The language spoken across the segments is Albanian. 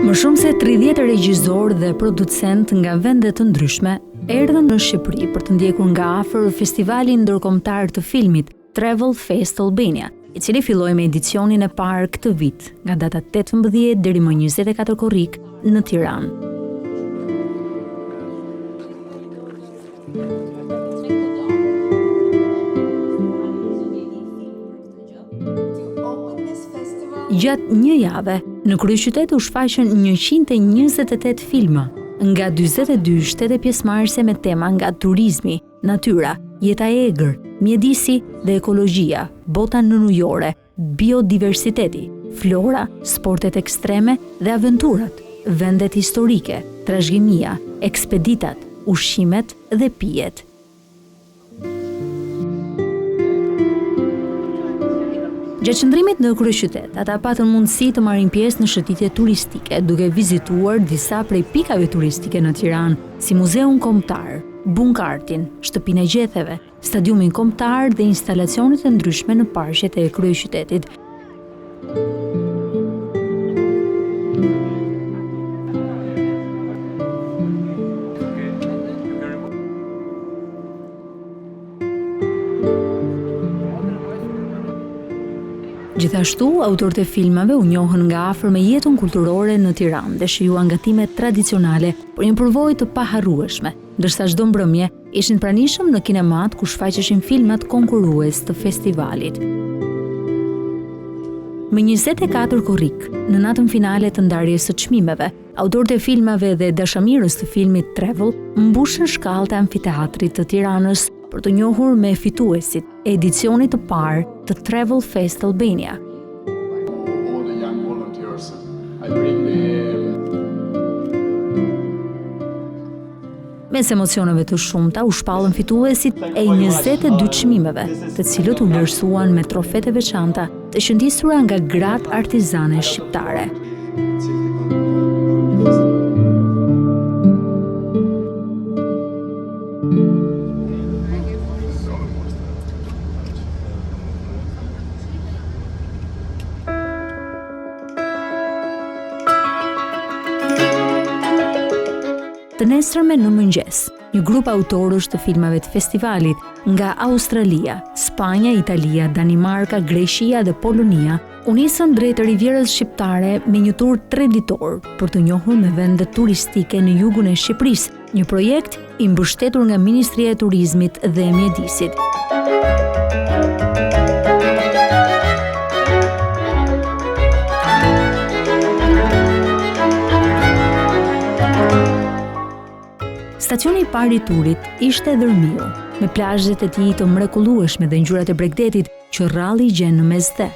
Më shumë se 30 regjizorë dhe producent nga vende të ndryshme erdhën në Shqipëri për të ndjekur nga afër festivalin ndërkombëtar të filmit Travel Fest Albania, i cili filloi me edicionin e parë këtë vit, nga data 18 deri më 24 korrik në Tiranë. Gjatë një jave, në kryeqytet u shfaqën 128 filma, nga 42 shtete pjesëmarrëse me tema nga turizmi, natyra, jeta e egër, mjedisi dhe ekologjia, bota nënujore, biodiversiteti, flora, sportet ekstreme dhe aventurat, vendet historike, trashëgimia, ekspeditat, ushqimet dhe pijet. Gjatë qëndrimit në kryeqytet, ata patën mundësi të marrin pjesë në shëtitje turistike, duke vizituar disa prej pikave turistike në Tiranë, si Muzeun Kombëtar, Bunkartin, Shtëpinë e Gjetheve, Stadiumin Kombëtar dhe instalacionet e ndryshme në parqet e kryeqytetit. Gjithashtu, autorët e filmave u njohën nga afër me jetën kulturore në Tiranë dhe shijuan gatimet tradicionale për një përvojë të paharrueshme, ndërsa çdo mbrëmje ishin pranishëm në kinemat ku shfaqeshin filmat konkurrues të festivalit. Më 24 korrik, në natën finale të ndarjes së çmimeve, autorët e filmave dhe dashamirës të filmit Travel mbushën shkallët e amfiteatrit të Tiranës për të njohur me fituesit e edicionit të parë të Travel Fest Albania. Mes emocioneve të shumta u shpallën fituesit e 22 çmimeve, të cilët u vlerësuan me trofete veçanta të qëndisura nga gratë artizane shqiptare. Të nesërme në mëngjes, një grup autorësh të filmave të festivalit nga Australia, Spanja, Italia, Danimarka, Greqia dhe Polonia u nisën drejt Rivierës shqiptare me një tur 3 ditor për të njohur me vende turistike në jugun e Shqipërisë, një projekt i mbështetur nga Ministria e Turizmit dhe e Mjedisit. Stacioni i parë i turit ishte Dërmiu, me plazhet e tij të mrekullueshme dhe ngjyrat e Bregdetit që rralli gjen në mesdhe.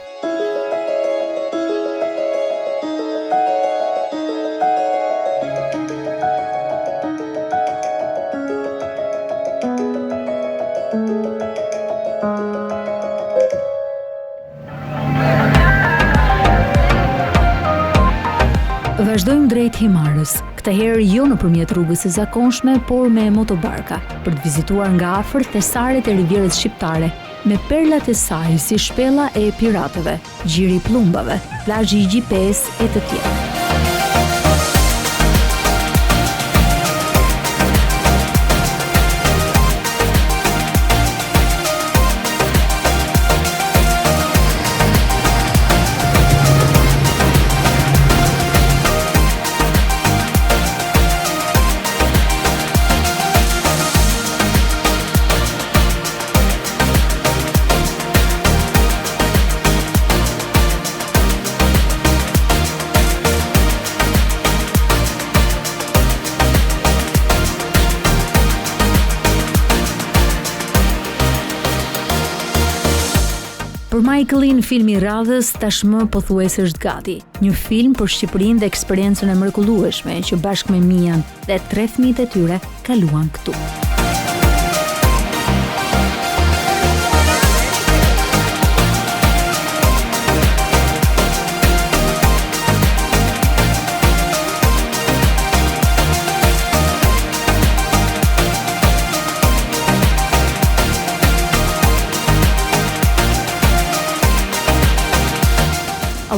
Vazhdojmë drejt Himarës, këtë herë jo nëpërmjet rrugës së zakonshme, por me motobarka, për të vizituar nga afër thesaret e Rivierës shqiptare, me perlat e saj si shpella e piratëve, gjiri i plumbave, plazhi i GPS e të tjerë. Për Michaelin, filmi i radhës tashmë pothuajse është gati. Një film për Shqipërinë dhe eksperiencën e mrekullueshme që bashkë me Mian dhe 3 fëmijët e tyre kaluan këtu.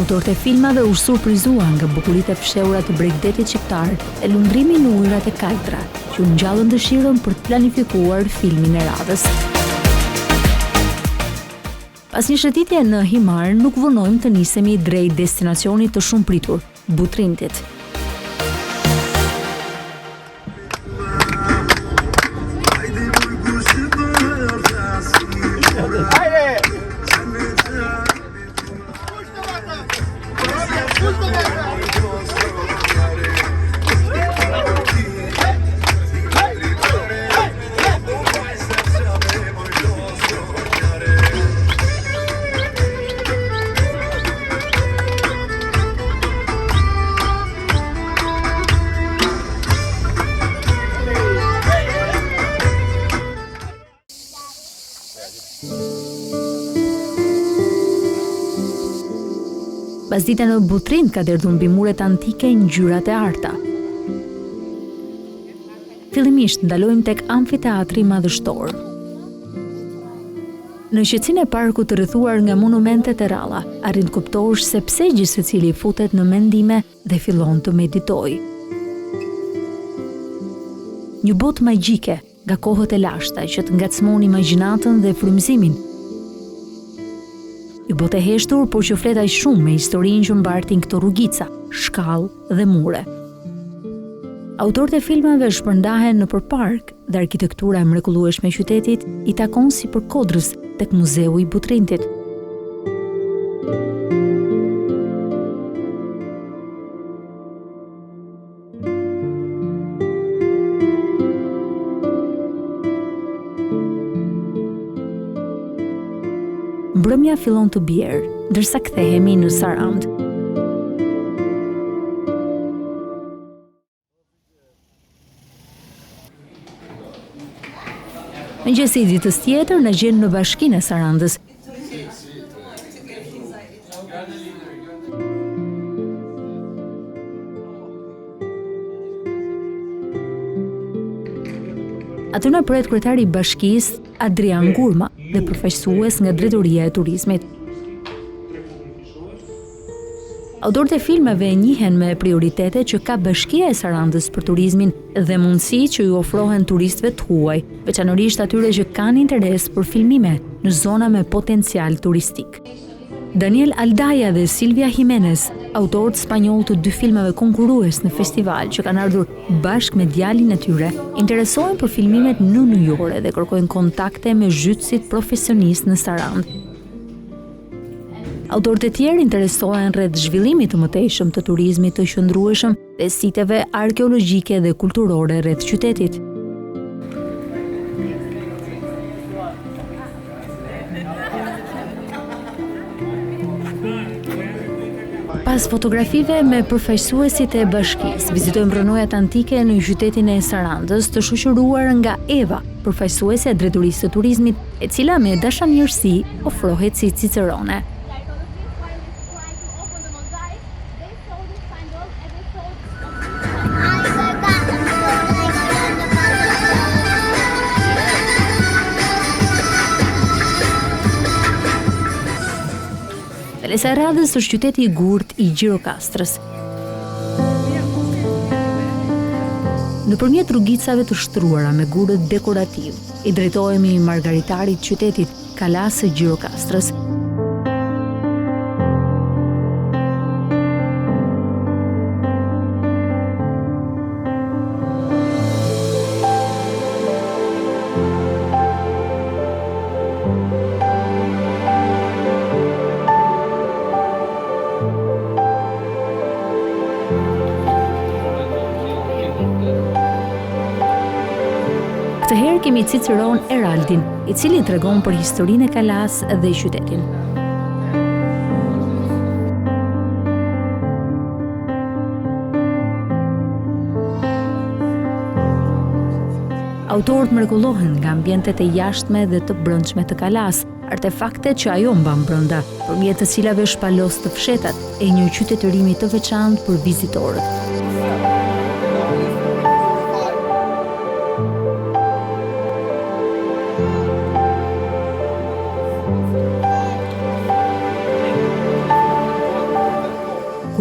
Autorët e filmave u surprizuan nga bukuritë e fshehura të Bregdetit shqiptar e lundrimi në ujërat e Kaltra, që u ngjallën dëshirën për të planifikuar filmin e radhës. Pas një shëtitje në Himar, nuk vonojmë të nisemi drejt destinacionit të shumë pritur, Butrintit. Pasdita në Butrind ka derdhur mbi muret antike ngjyrat e arta. Fillimisht ndalojmë tek amfiteatri madhështor. Në qetësinë e parkut të rrethuar nga monumentet e ralla, arrin të kuptosh se pse gjithë secili futet në mendime dhe fillon të meditojë. Një botë magjike nga kohët e lashta që të ngacmon imagjinatën dhe frymëzimin. Një botë e heshtur, por që flet aq shumë me historinë që mbartin këto rrugica, shkallë dhe mure. Autorët e filmave shpërndahen nëpër park dhe arkitektura e mrekullueshme e qytetit i takon si për kodrës tek Muzeu i Butrindit. Mbrëmja fillon të bjerë, ndërsa kthehemi në Sarand. Mëngjesi i ditës tjetër na gjen në bashkinë e Sarandës. Aty na pret kryetari i bashkisë, Adrian Gurma, dhe përfaqësues nga drejtoria e turizmit. Autorët e filmave njihen me prioritetet që ka Bashkia e Sarandës për turizmin dhe mundësitë që ju ofrohen turistëve të huaj, veçanërisht atyre që kanë interes për filmime në zona me potencial turistik. Daniel Aldaja dhe Silvia Jimenez, autorët spanjoll të 2 filmave konkurrues në festival që kanë ardhur bashkë me djalin e tyre, interesohen për filmimet në ujore dhe kërkojnë kontakte me zhytësit profesionistë në Sarandë. Autorët e tjerë interesohen rreth zhvillimit të mëtejshëm të turizmit të qëndrueshëm dhe siteve arkeologjike dhe kulturore rreth qytetit. Pas fotografive me përfaqësuesit e bashkisë, vizitojmë rënojat antike në qytetin e Sarandës, të shoqëruar nga Eva, përfaqësuese e drejtorisë së turizmit, e cila me dashamirësi ofrohet si cicerone. Palesa e Radhës është qyteti i gurt i Gjirokastrës. Nëpërmjet rrugicave të shtruara me gurët dekorativ, i drejtohemi margaritarit qytetit, Kalasë së Gjirokastrës. Këtë herë kemi Ciceron Eraldin, i cili tregon për historinë e Kalas dhe qytetin. Autorët mrekullohen nga ambientet e jashtme dhe të brendshme të Kalas, artefakte që ajo mban brenda, përmjet të cilave shpalos të fshetat e një qytetërimi të veçantë për vizitorët.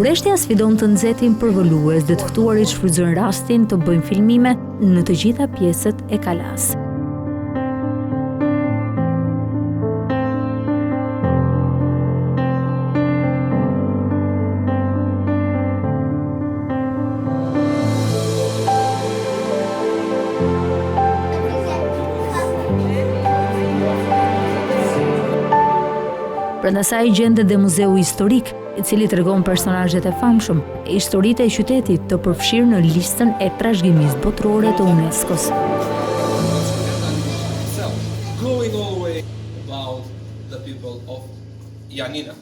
Bukureshtja sfidon të nxehtin përvolues dhe të ftuarit shfrytëzojnë rastin të bëjnë filmime në të gjitha pjesët e kalas. Brenda saj gjendet dhe muzeu historik, i cili tregon personazhet e famshëm e historitë e qytetit të përfshirë në listën e trashëgimisë botërore të UNESCO-s. Going all the way about the people of Janina.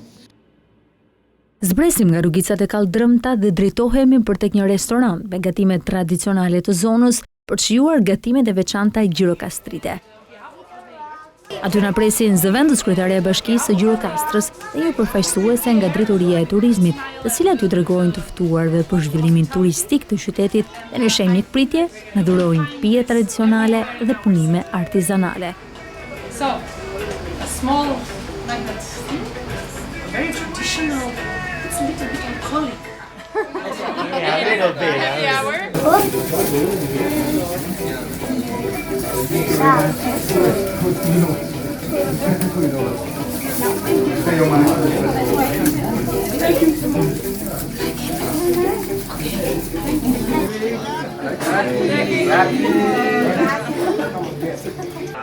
Zbresim nga rrugicat e kaldrëmta dhe drejtohemi për tek një restorant me gatime tradicionale të zonës për të shijuar gatimet e veçanta Gjirokastrite. Aty na presin zëvendës kryetaria e Bashkisë së Gjirokastrës dhe një përfaqësuese nga Drejtoria e Turizmit, të cilat ju tregojnë të ftuarve për zhvillimin turistik të qytetit dhe në shenjë pritje na dhurojnë pije tradicionale dhe punime artizanale. So, a small like that, very traditional. It's a little bit alcoholic. Yeah, a little bit. Happy hour.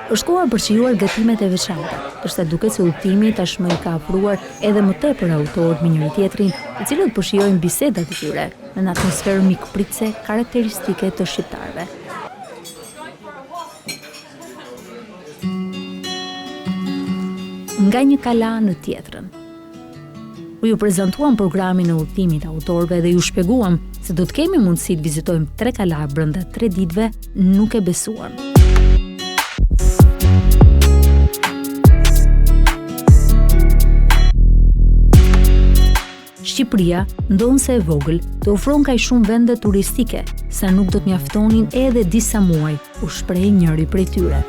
Është koha për shijuar gatimet e veçanta, ndërsa duket se udhëtimi tashmë i ka afruar edhe më tepër autorët me njëri tjetrin, të cilët po shijojnë bisedat e tyre në një atmosferë mikpritëse karakteristike të shqiptarëve. Nga një kala në tjetrën. U ju prezantuam programin e udhëtimit të autorëve dhe ju shpjeguam se do të kemi mundësi të vizitojmë 3 kala brenda 3 ditëve, nuk e besuam. Shqipëria, ndonse e vogël, të ofron kaq shumë vende turistike, sa nuk do të mjaftonin edhe disa muaj, u shpreh njëri prej tyre.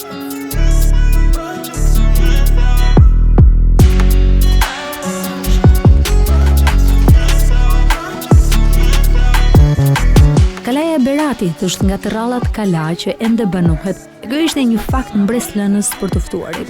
Kalaja e Beratit është nga të rrallat kala që ende banohet, e kjo ishte një fakt mbreslënës për të ftuarit.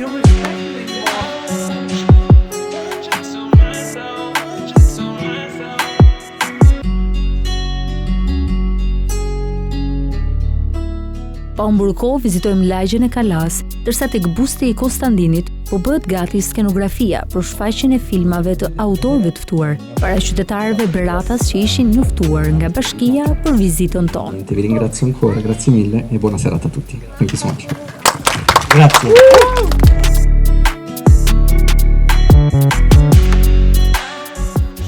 Pa humbur kohë vizitojmë lagjen e Kalas, ndërsa tek busti i Konstantinit po bëhet gati skenografia për shfaqjen e filmave të autorëve të ftuar, para qytetarëve beratas që ishin njoftuar nga bashkia për vizitën tonë. Vi ringrazio ancora, grazie mille e buona serata a tutti. Thank you so much. Grazie.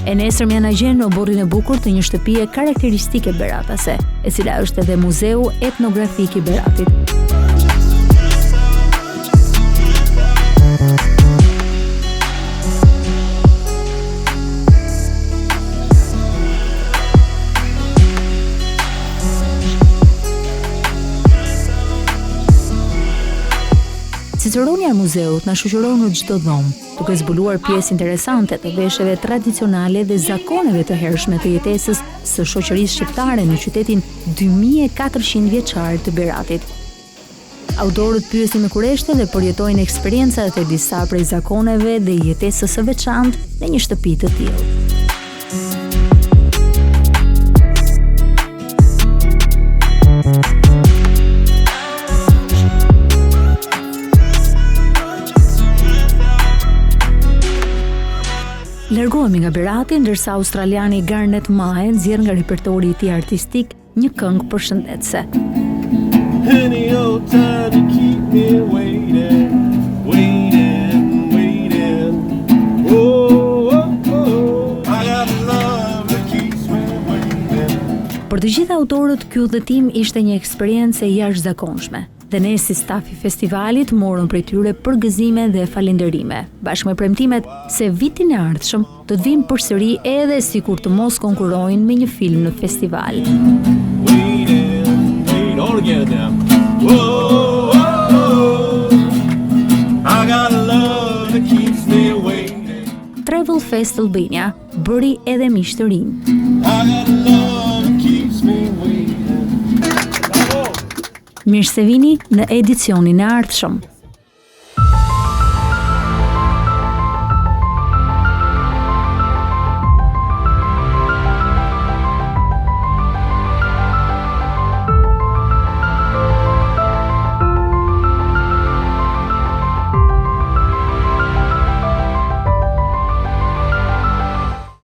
E nesër më na gjen në borrin e bukur të një shtëpie karakteristike beratase, e cila është edhe muzeu etnografik i Beratit. Ciceronia e muzeut na shoqëron në çdo dhomë, duke zbuluar pjesë interesante të veshjeve tradicionale dhe zakoneve të hershme të jetesës së shoqërisë shqiptare në qytetin 2400 vjeçar të Beratit. Autorët pyesin me kureshte dhe përjetojnë eksperiencat e disa prej zakoneve dhe jetesës së veçantë në një shtëpi të tillë. Largohemi nga Berati, ndërsa australiani Garnet Mae nxjerr nga repertori i tij artistik një këngë përshëndetëse. Any old time to keep me waiting, waiting, waiting. Oh, oh, oh. I got love that keeps me waiting. Për të gjithë autorët, ky udhëtim ishte një eksperiencë e jashtëzakonshme. Dhe ne si stafi festivalit morëm prej tyre përgëzime dhe falënderime, bashkë me premtimet se vitin e ardhshëm do të vinë përsëri edhe sikur të mos konkurrojnë me një film në festival. Wait all together now. Whoa, whoa, whoa. I got a love that keeps me waiting. Travel Fest Albania bëri edhe miq të rinj. I got love that keeps me waiting. Mirë se vini në edicionin e ardhshëm.